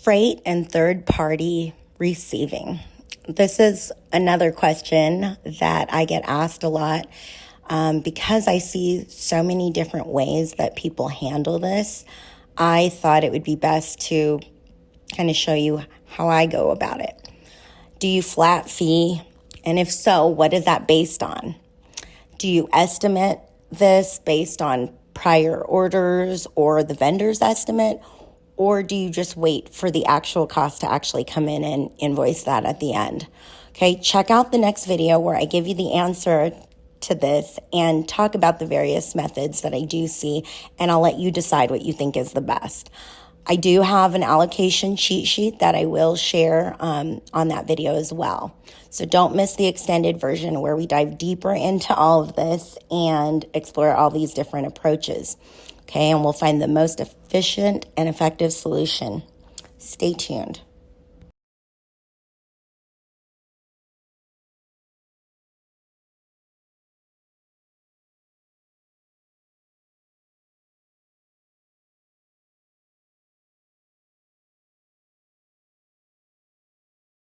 Freight and third-party receiving. This is another question that I get asked a lot because I see so many different ways that people handle this. I thought it would be best to kind of show you how I go about it. Do you flat fee? And if so, what is that based on? Do you estimate this based on prior orders or the vendor's estimate? Or do you just wait for the actual cost to actually come in and invoice that at the end? Okay, check out the next video where I give you the answer to this and talk about the various methods that I do see, and I'll let you decide what you think is the best. I do have an allocation cheat sheet that I will share on that video as well. So don't miss the extended version where we dive deeper into all of this and explore all these different approaches. Okay, and we'll find the most efficient and effective solution. Stay tuned.